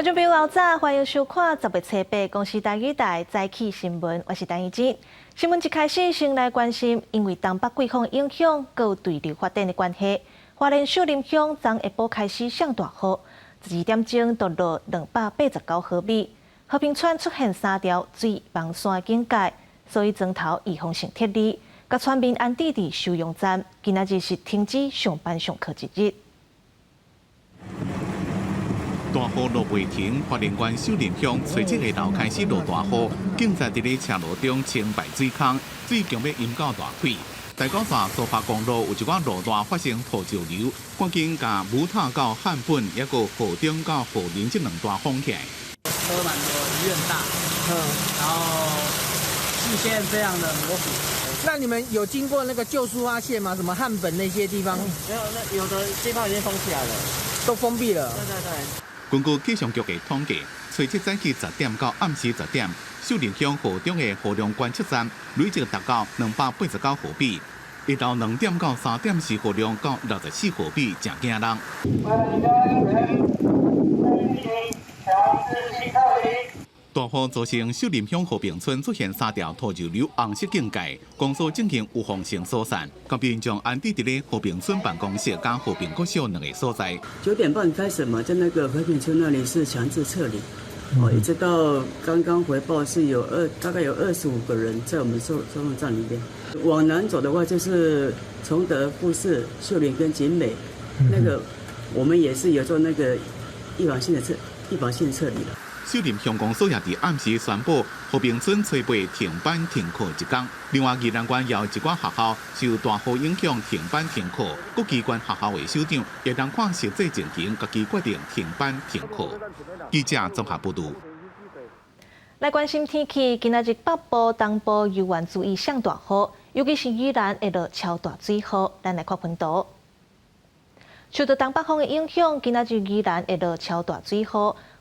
众朋友，早早欢迎收看10月7日公视台语台早起新闻，我是陈怡珍。新闻一开始先来关心，因为东北季风影响，佮有对流发展的关系，花莲秀林乡昨下晡开始上大雨，12点钟就落289毫米，和平村出现3条水防线警戒，所以砖头预防性撤离，甲村民安置伫收容站。今仔日是停止上班上课一日。 大雨落未停，花莲县秀林乡初7下昼开始落大雨，警察伫咧车路中清排水坑，水强要淹到大腿。大高山苏花公路有一寡路段发生土石流，赶紧甲武塔到汉本，也个河中到河林这2段封起来。车蛮多，雨很大，然后视线非常的模糊。 那你们有经过那个旧苏花线吗？什么汉本那些地方？没有，那有的地方已经封起来了，都封闭了。对。 根据气象局的统计，初7早起10点到暗时10点，秀林乡河中的河量观测站累计达到289毫米，一到2点到3点时河量到64毫米，真惊人。大雨造成秀林乡和平村出现3条土石流红色警戒，公所进行预防性疏散，甲民众安置伫咧和平村办公室甲和平国小2个所在。9点半开始嘛，在那个和平村那里是强制撤离，一直到刚刚回报是大概有25个人在我们收容站里面。往南走的话，就是崇德、富士、秀林跟景美，那个我们也是有做那个预防性撤离了。 秀林乡公所也伫暗时宣布，和平村初8停班停课1天。另外，宜兰县也有一寡学校受大雨影响停班停课，各机关学校的首长也当看实际情形，家己决定停班停课。记者综合报道。来关心天气，今仔日北部、东部尤愿注意上大雨，尤其是宜兰会落超大水雨。咱来看喷图。受到东北风的影响，今仔日宜兰会落超大水雨。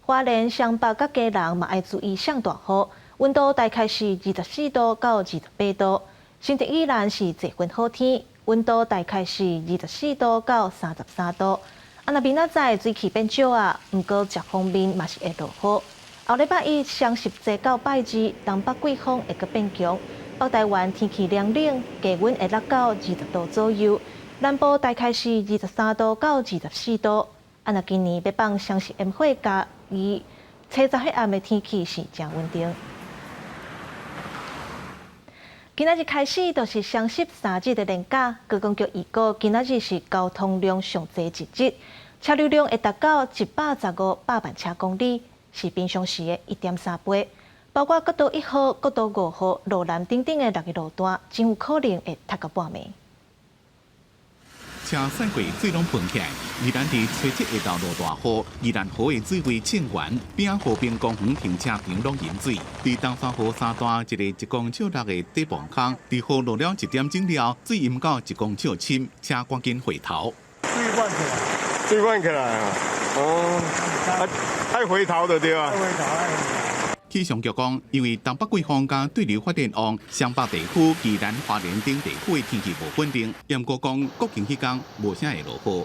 花莲、双北甲嘉南嘛爱注意上大雨，温度大概是24度到28度。新竹宜兰是侪分好天，温度大概是24度到33度。若明仔载水气变少啊，毋过食方面嘛是会落雨。后礼拜一双十节到拜二，东北季风会阁变强，北台湾天气凉冷，低温会落到20度左右。南部大概是23度到24度。若今年要放双十烟火假。 以初10黑暗的天气是真稳定。今仔日开始就是双十3日的连假，高公局预告今仔日是交通量上济一日，车流量会达到115万车公里，是平常时的1.3倍。包括国道1号、国道5号、路南等等的6个路段，真有可能会塞到半暝。 车驶过水拢喷起来，宜兰伫初7下昼落大雨，宜兰河的水位沁完，边仔河边公园停车场拢淹水。伫东山河3段一个1公尺6的底磅坑，伫雨落了1点钟了，水淹到1公尺深，车赶紧回头。水灌起来啊！哦，爱回头的对吧？爱回头。 气象局讲，因为东北季风加对流发展旺，湘北地区、宜兰、花莲等地区的天气无稳定。严格讲，国庆迄天无啥会落雨。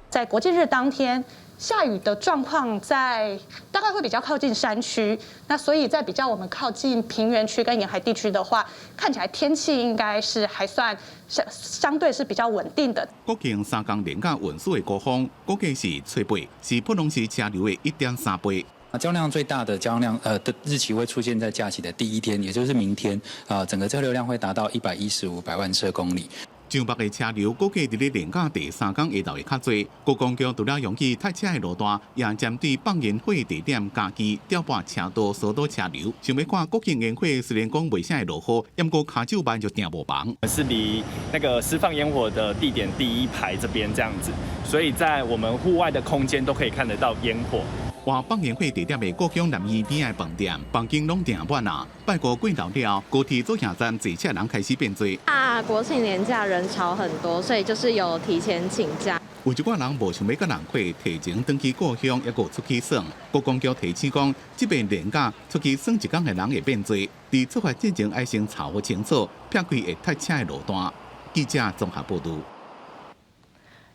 在国际日当天，下雨的状况大概会比较靠近山区，那所以在比较我们靠近平原区跟沿海地区的话，看起来天气应该是还算相对是比较稳定的。国庆3天连假运输的高峰，估计是初8，是普通时车流的1.3倍。 交量最大的交量的日期会出现在假期的第1天，也就是明天整个车流量会达到115百万车公里。上北的车流估计伫咧连假第3天下昼会较多。国公局除了容易塞车的路段，也针对放烟火地点加期调拨车道疏导车流。想要看国庆烟火，虽然讲袂啥会落雨，不过卡手班就订无房。是离那个释放烟火的地点第1排这边这样子，所以在我们户外的空间都可以看得到烟火。 换放烟火地点的国境南医边的饭店，房间拢订满啊！拜过过头了，高铁左下站坐车人开始变多。国庆年假人潮很多，所以就是有提前请假。有一寡人无想要甲人会提前登记故乡，抑个出去耍。国公局提醒讲，这边年假出去耍1天的人会变多，伫出发之前要先查好清楚，避开会塞车的路段。记者综合报道。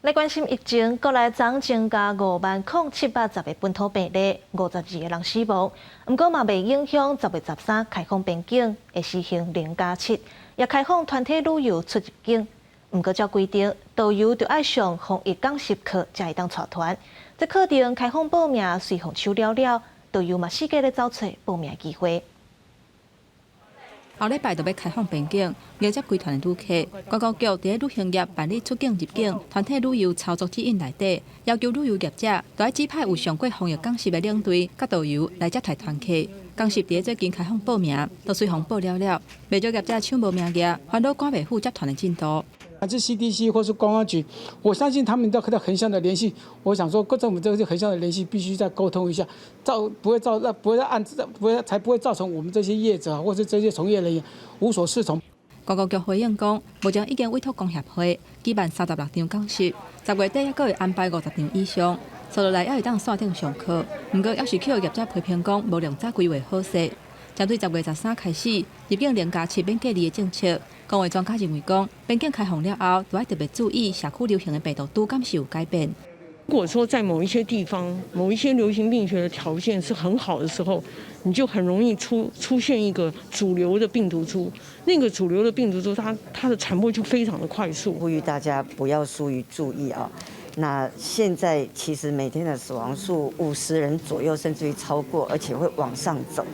来关心疫情，国内总增加50710个本土病例，52个人死亡。不过嘛，未影响10月13开放边境的实行0+7，也开放团体旅游出入境。不过照规定，导游就要上防疫讲习课才会当带团。这课程开放报名随风手了，导游嘛四界咧找找报名机会。后礼拜就要开放边境，迎接归团的旅客。观光局伫旅行业办理出境入境团体旅游操作指引内底，要求旅游业者都要指派有上过防疫讲习的领队甲导游来接待团客。讲习伫最近开放报名，都随风报了，未少业者抢无名额，烦恼赶袂赴接团的进度。还是 CDC 或是观光局，我相信他们都横向的联系。我想说，各政府这个横向的联系必须再沟通一下，不会才不会造成我们这些业者或是这些从业人员无所适从。观光局回应讲，目前已经委托工协会举办36场讲习，10月底还佫会安排50场以上，接落来还会当线顶上课。不过，要是去业者批评讲无量早规划好势。针对10月13开始入境0+7免隔离的政策，工会专家认为讲，边境开放了后，就要特别注意社区流行的病毒株敢是有改变。如果说在某一些地方、某一些流行病学的条件是很好的时候，你就很容易出现一个主流的病毒株，那个主流的病毒株它的传播就非常的快速。呼吁大家不要疏于注意啊。那现在其实每天的死亡数50人左右，甚至于超过，而且会往上走。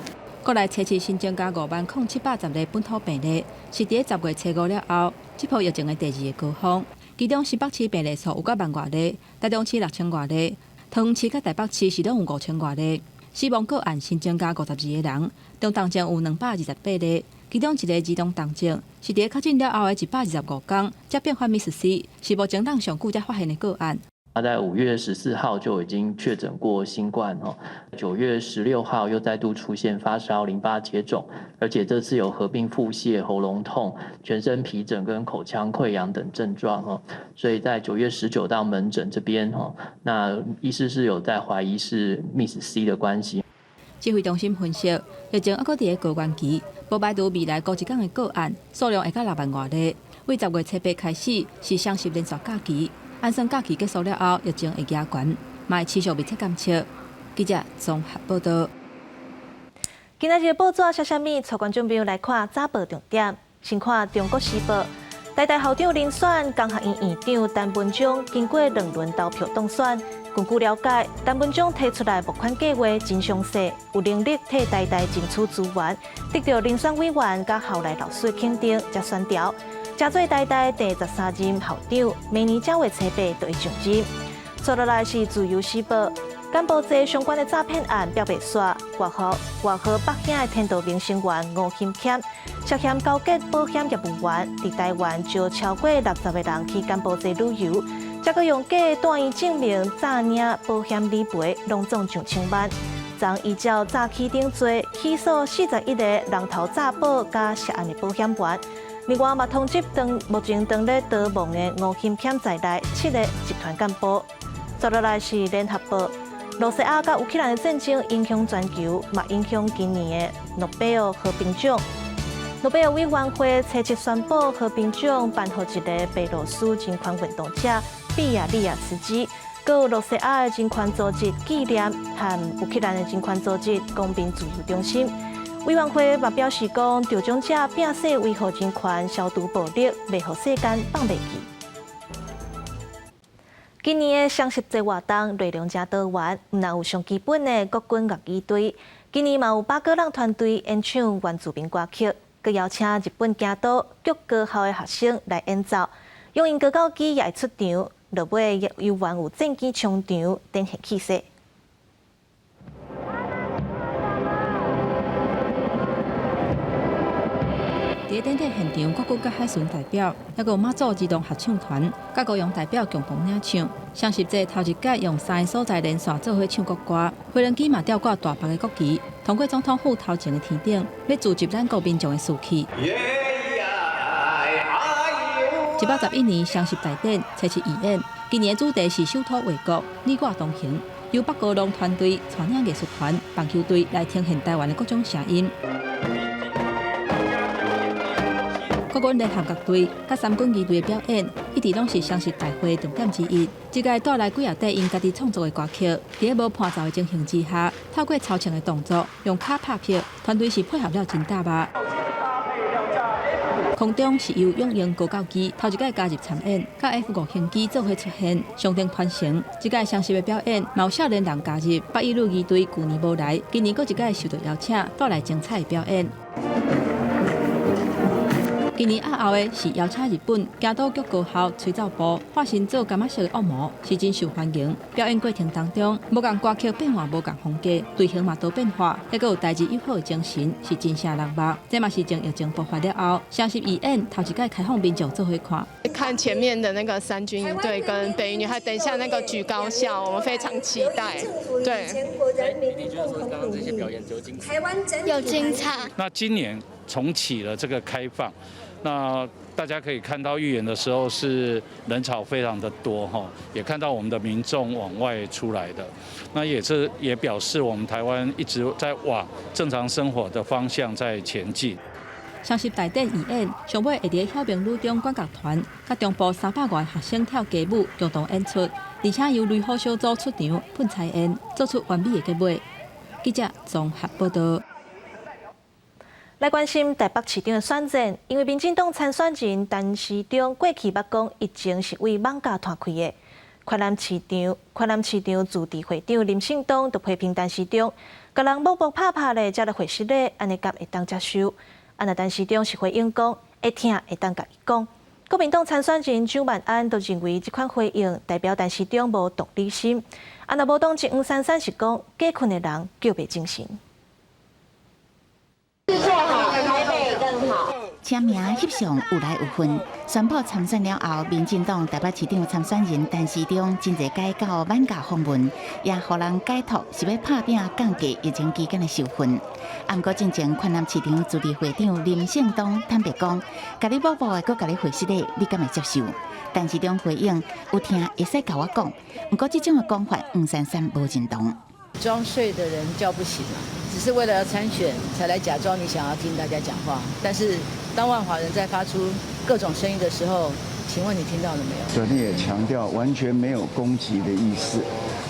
国内初次新增加50710个本土病例，是伫10月初5了后，这波疫情的第2个高峰。其中新北市病例数有1万多例，台中市6000多例，桃园市甲台北市是拢有5000多例。死亡个案新增加52个人，中重症有228例，其中一个儿童重症是伫确诊了后的125天才变化 MIS-C， 是目前当上久才发现的个案。他在5月14号就已经确诊过新冠，9月16号又再度出现发烧、淋巴结肿，而且这次有合并腹泻、喉咙痛、全身皮疹跟口腔溃疡等症状所以在9月19到门诊这边那医师是有在怀疑是 MIS-C 的关系。指挥中心分析，疫情还佫伫个高原期，不排除未来过一天的个案数量会到6万多例。为10月初8开始是双十连续假期。安算假期结束了后，疫情会加悬，嘛会持续密切监测。记者综合报道。今仔日报纸写啥物？带观众朋友来看早报重点。先看《中国时报》，台大校长遴选，工学院院长陈文忠经过2轮投票当选。根据了解，陈文忠提出来募款计划真详细，有能力替台大争取资源，得到遴选委员甲校内老师肯定，才选调。正做台大第13任校长，明年10月初8就会上任。接落来是《自由时报》，干部节相关的诈骗案表白刷，外河北乡的天道明星员吴兴谦，涉嫌勾结保险业务员，伫台湾招超过60个人去干部节旅游，再佮用假的单位证明诈领保险理赔，拢总上千万。昨依照诈欺定罪起诉41个人头诈保加涉案的保险员。另外，嘛通缉目前当咧逃亡的吴兴谦在内7个集团干部。接落来是联合报，罗西亚甲乌克兰的战争影响全球，嘛影响今年的诺贝尔和平奖。诺贝尔委员会初7宣布和平奖颁予一个白罗斯人权运动者比亚利亚茨基，佮有罗西亚的人权组织纪念和乌克兰的人权组织公民自由中心。委员会嘛表示讲，得奖者摒洗维护人权、消除暴力，袂互世间放袂记。今年的双十节活动内容真多元，唔但有上基本的国军乐器队，今年嘛有8个人团队演唱原住民歌曲，佮邀请日本京都剧歌校的学生来演奏，用因歌教机也会出场，落尾犹原有战机冲场，展现气势。伫典礼现场，国军甲海巡代表，还有马祖机动合唱团，甲高雄代表共同领唱。双十节头一届用3个所在连续做伙唱国歌，飞轮机嘛吊挂大白的国旗，通过总统府头前的天顶，要聚集咱国民众的士气。111年双十大典初7义演，今年的主题是守土卫国，你我同行，由北高龙团队带领艺术团、棒球队来呈现台湾的各种声音。国军联合乐队甲三军仪队的表演，以及地拢是双十大会重点之一。这届带来几啊块因家己创作的歌曲，伫无伴奏的情形之下，透过超前的动作，用卡拍票，团队是配合了真搭吧。空中是由永英高教机头一届加入参演，甲 F5型机做伙出现，相当传承。这届双十的表演，有少年人加入，北一路二队去年无来，今年搁一届受到邀请，带来精彩的表演。今年后的是邀请日本京都局高校吹奏部化身做柑仔色的恶魔，是真受欢迎。表演过程当中，无共歌曲变化，无共风格，队形嘛都变化，还佫有代志友好的精神，是真正人目。这嘛是从疫情爆发了后，双十义演头一届开放民众做伙看。看前面的那个三军营队跟北一女，还等一下那个举高校，我们非常期待。对。你觉得说刚刚这些表演有精彩？有精彩。那今年重启了这个开放。那大家可以看到预演的时候是人潮非常的多哈，也看到我们的民众往外出来的，那也表示我们台湾一直在往正常生活的方向在前进。双十大典义演，上尾会伫晓明女中管乐团，甲中部300外学生跳街舞共同演出，而且由雷虎小组出场喷彩烟，做出完美的结尾。记者综合报道。来关心台北市长的选战，因为民进党参选人陈时中过去捌讲，以前是为网咖摊开的。快南市场驻地会长林胜东就批评陈时中，甲人摸摸拍拍的，才来会室内，安尼敢会当接受？啊，那陈时中是回应讲，会听会当甲伊讲。国民党参选人蒋万安都认为这款回应代表陈时中无同理心。啊，那无当真黄珊珊是讲，假困的人叫袂精神。签名翕相有来有分，宣布参选了后，民进党台北市长参选人陈时中真侪改到晚假访问，也互人解读是要拍拼降低疫情期间的受训。啊，不过进前快南市场驻地会长林胜东坦白讲，家己某某的搁家己回室内，你敢会接受？陈时中回应有听会使甲我讲，不过这种的讲法黄珊珊无认同。装睡的人叫不醒啊，只是为了要参选才来假装你想要听大家讲话。但是当万华人在发出各种声音的时候，请问你听到了没有？昨天也强调完全没有攻击的意思。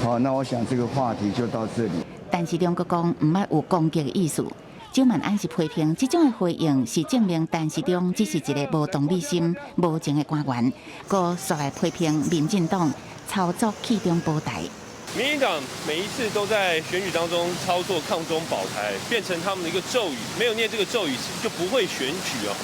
好，那我想这个话题就到这里。陈时中阁讲唔捌有攻击的意思。蒋万安是批评这种的回应是证明陈时中只是一个无同理心、无情的官员，阁煞来批评民进党操作弃中保台。民进党每一次都在选举当中操作抗中保台，变成他们的一个咒语，没有念这个咒语就不会选举哦。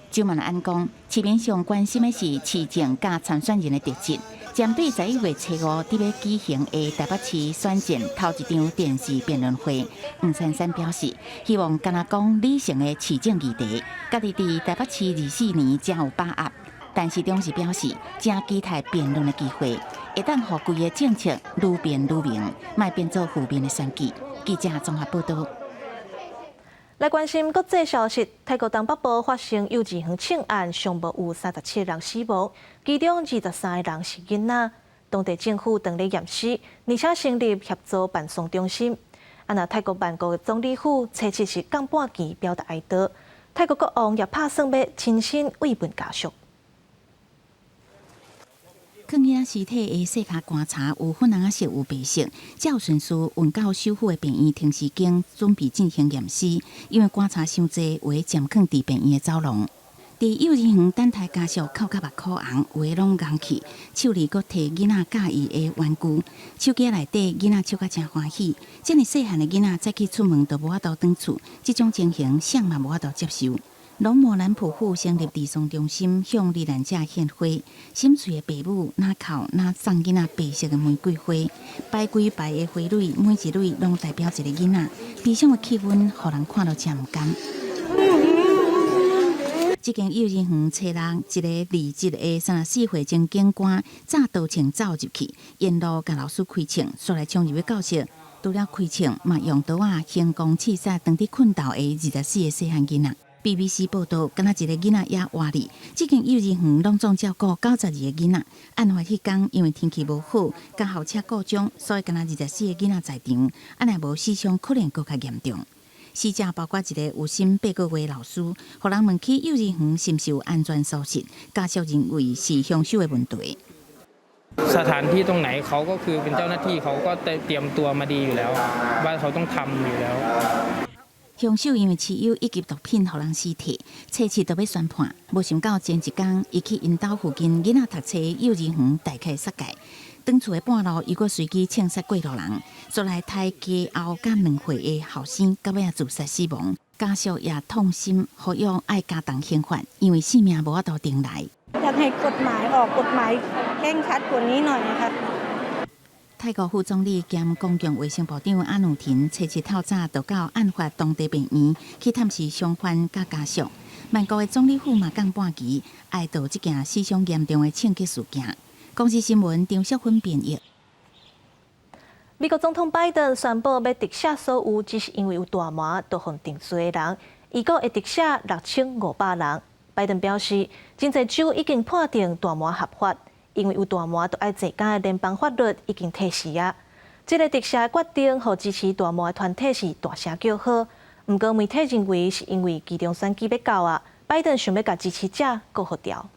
蒋万安讲，市民上关心的是市政甲参选人的特质。针对11月初5伫要举行的台北市选战头一场电视辩论会，黄珊珊表示，希望敢若讲理性的市政议题，家己伫台北市24年才有把握。但是董事表示，正期待辩论的机会，会当互规个政策愈辩愈明，莫变做负面的选举。记者综合报道。来关心国际消息，泰国东北部发生幼稚园枪案，上无有37人死亡，其中23个人是囡仔。当地政府当日验尸，而且成立协助办丧中心。啊，那泰国办国总理府初七是降半旗表达哀悼，泰国国王也打算要亲身慰问家属。抗囝尸体的细卡观察有粉红色有白色，才有顺序运到首府的病院停尸间，准备进行验尸。因为观察伤济，为暂放伫病院的走廊。伫幼儿园等待家属哭甲目眶红，有的拢红去，手里阁摕囡仔介意的玩具，手机内底囡仔笑甲真欢喜。这么细汉的囡仔早起出门都无法度转厝，这种情形谁嘛无法度接受。龙摩兰普府成立治丧中心，向罹难者献花。心碎的父母哪哭哪送囡仔白色的玫瑰花，排几排的花蕊，每一蕊拢代表一个囡仔。悲伤的气氛，互人看到真唔甘。这间幼儿园找人，一个27的34岁前警官早倒枪走入去，沿路甲老师开枪，煞来冲入去教室。除了开枪，嘛用刀啊、行弓刺杀当伫困斗的24个细汉囡仔。BBC 报道，敢若一个囡仔也活哩。这间幼儿园拢总照顾92个囡仔。案发迄天，因为天气无好，甲校车故障，所以敢若24个囡仔在场。若无死伤，可能更较严重。死者包括一个有心8个月老师，互人问起幼儿园是毋是有安全疏失，家属认为是凶手的问题。 สถานที่ตรงไหนเขาก็คือเป็นเจ้าหน้าที่เขาก็เตรียมตัวมาดีอยู่แล้วว่าเขาต้องทำอยู่แล้ว 凶手因为持有一级毒品，互人尸体，测试都要宣判。无想到前一天，伊去因兜附近囡仔读册幼儿园大开杀戒，转厝的半路，伊阁随机枪杀过路人，所来胎家后甲2岁的后生，到尾自杀死亡。家属也痛心，呼吁爱加重刑罚，因为性命无法度定来。 อยากให้กฎหมายออกกฎหมายเคร่งครัดกว่านี้หน่อยนะคะ 泰国副总理兼公共卫生部长安努廷初一透早就到案发当地病院去探视伤患甲家属。曼谷的总理府嘛降半旗，哀悼这件死伤严重的枪击事件。公司新闻张淑芬编译。美国总统拜登宣布要特赦所有只是因为有大麻多项定罪的人，伊阁会特赦6500人。 拜登表示，真侪州已经判定大麻合法，因为有大麻就爱坐监的联邦法律已经提示啊。这个特赦决定，互支持大麻的团体是大声叫好。不过媒体认为是因为其中选举要到啊，拜登想要甲支持者搁好调。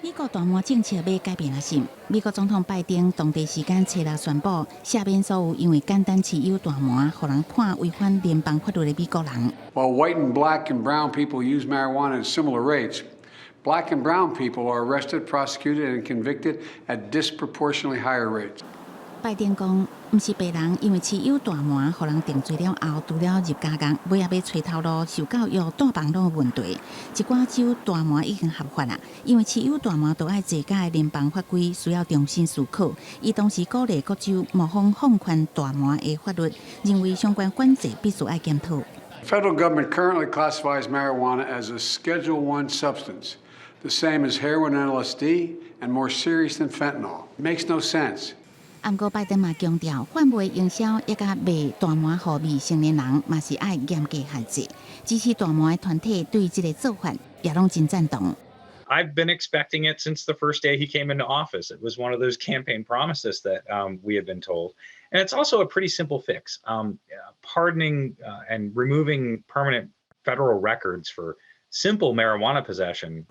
美国大麻政策要改变了什？美国总统拜登当地时间初6宣布，赦免所有因为简单持有大麻，互人判违反联邦法律的美国人。While white and black and brown people use marijuana at similar rates, black and brown people are arrested, prosecuted, and convicted at disproportionately higher rates. 拜登讲，毋是白人因为持有大麻，互人定罪了后，除了入监狱，尾也要找头路受教育、大房东的问题。一寡州大麻已经合法啦，因为持有大麻都爱坐监的联邦法规需要重新思考。伊同时鼓励各州模仿放宽大麻的法律，认为相关管制必须爱检讨。Federal government currently classifies marijuana as a Schedule I substance, the same as heroin and LSD, and more serious than fentanyl. It makes no sense. 不过，拜登嘛强调，贩卖、营销也甲卖大麻予未成年人，嘛是爱严格限制。支持大麻的团体对这个做法也拢真赞同。I've been expecting it since the first day he came into office. It was one of those campaign promises that we had been told. And it's also a pretty simple fix. Pardoning and removing permanent federal records for simple marijuana possession.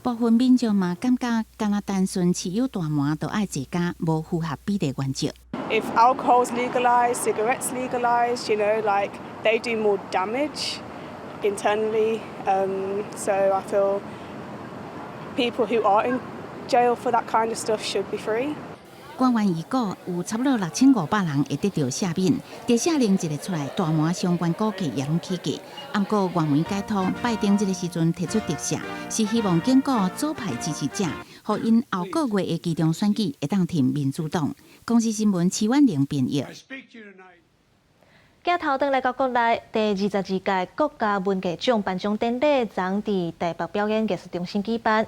部分民众嘛感觉，敢若单纯持有大麻就爱坐监，无符合比例原则。If alcohol's legalized, cigarettes legalized, you know, like they do more damage internally. So I feel people who are in jail for that kind of stuff should be free. 官员预估有差不多6500人会得到赦免，特赦令一个出来，大麻相关股价也拢起价。不过原文解读，拜登这个时阵提出特赦，是希望兼顾左派支持者，互因后个月的其中选举会当挺民主党。公司新闻齐婉玲编译。镜头转来到国内，第22届国家文艺奖颁奖典礼昨伫台北表演艺术中心举办。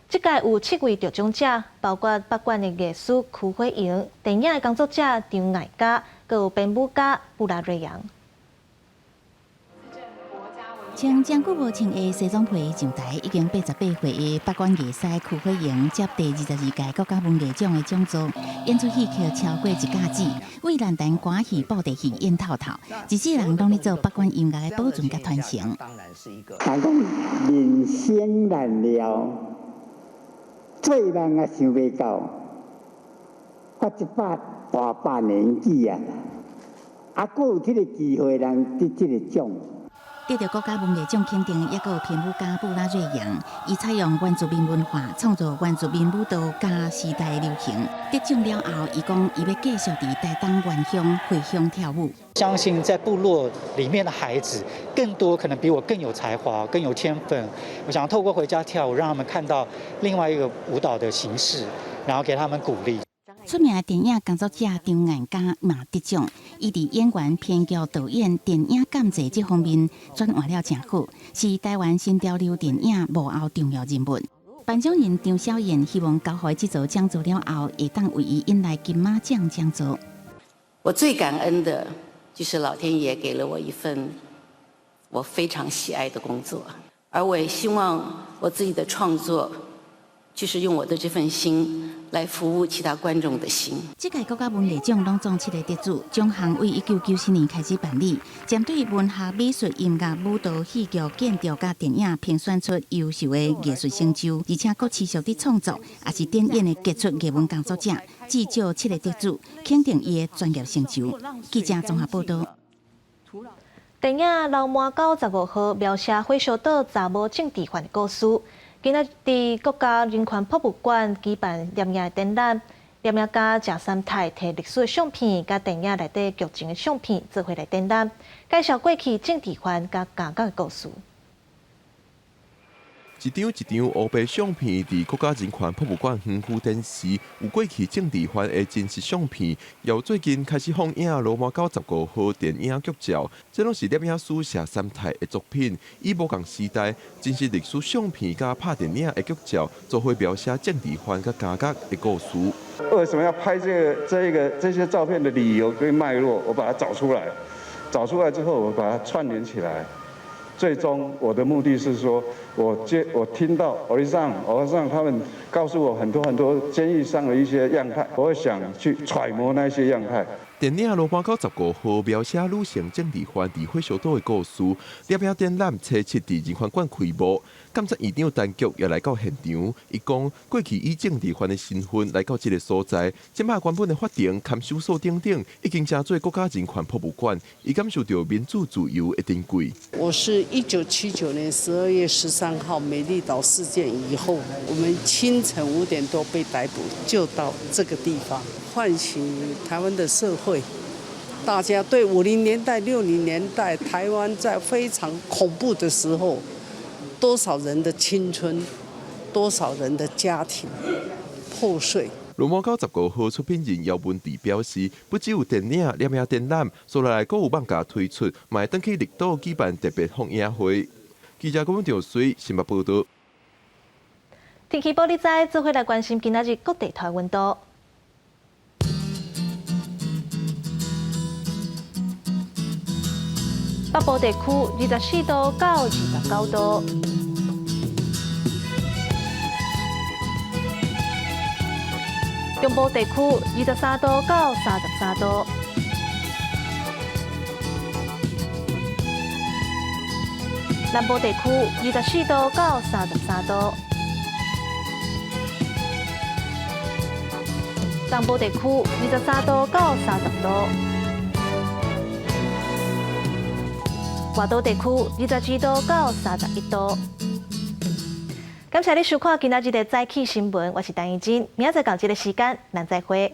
这届有7位得奖者，包括北管的艺术区慧莹、电影的工作者张艾嘉，佮有编舞家布拉瑞扬。穿将久无穿的西装皮上台，已经88岁的北管艺师区慧莹接第22届国家文艺奖的奖座，演出戏曲超过1架子，为兰丹歌戏、布袋戏演透透，一世人拢咧做北管音乐的保存甲传承。但讲人生难料。做人也想袂到，我大把年纪啊，还佫有这个机会人得这个奖。得到国家文艺奖肯定，也佫有编舞家布拉瑞扬，伊采用原住民文化创作原住民舞蹈加时代流行。得奖了后，伊讲伊要继续伫台东原乡回乡跳舞。相信在部落里面的孩子，更多可能比我更有才华、更有天分。我想透过回家跳舞，让他们看到另外一个舞蹈的形式，然后给他们鼓励。出名的电影工作者张艾嘉嘛得奖，伊伫演员、编剧、导演、电影监制这方面转换了真好，是台湾新潮流电影幕后重要人物。颁奖人张小燕希望交予这座奖座了后，会当为伊引来金马奖奖座。我最感恩的就是老天爷给了我一份我非常喜爱的工作，而我也希望我自己的创作就是用我的这份心来服务其他观众的心。这届国家文艺奖拢总7个得主，奖项为1994年开始办理，针对文学、美术、音乐、舞蹈、戏剧、建筑甲电影评选出优秀的艺术成就，而且佫持续伫创作，也是展演的杰出艺文工作者。至少7个得主，肯定伊的专业成就。记者综合报道。电影《流氓狗》15号描写火烧岛查某政治犯的故事。今仔伫国家人权博物馆举办摄影展览，摄影家谢三泰摕历史的相片甲电影内底剧情的相片做伙来展览，介绍过去政治犯甲监狱的故事。一张黑白相片伫国家人权博物馆远处展示，有过去政治犯的真实相片，由最近开始放映《罗马狗15号》电影剧照，这拢是摄影师谢三泰的作品。以无共时代真实历史相片甲拍电影的剧照，做伙描写政治犯甲监狱的故事。为什么要拍这些照片的理由跟脉络，我把它找出来。找出来之后，我把它串联起来。最终，我的目的是说，我听到欧上他们告诉我很多监狱上的一些样态，我会想去揣摩那些样态。电影《罗马狗15号》描写女性政治犯伫火烧岛的故事，摄影展览初7伫人权馆开幕。监察院长陈菊也来到现场，伊讲过去以政治犯的身份来到这个所在，即摆原本的法庭、看守所等等，已经成做国家人权博物馆，伊感受到民主自由的珍贵。我是1979年12月13号美丽岛事件以后，我们清晨5点多被逮捕，就到这个地方，唤醒台湾的社会。大家对50年代、60年代台湾在非常恐怖的时候，多少人的青春，多少人的家庭破碎。罗马狗15号出品人姚文迪表示，不只有电影、摄影展览，所来还有网架推出，嘛会登去绿岛举办特别放映会。记者郭文长随新闻报道。天气报你知，做伙来关心今仔日各地台温度。北部地区24度到29度，中部地区23度到33度，南部地区24度到33度，东部地区23度到30度。外岛地区22度到31度。感谢你收看今仔日的早起新闻，我是陈怡珍，明仔载同一个时间，咱再会。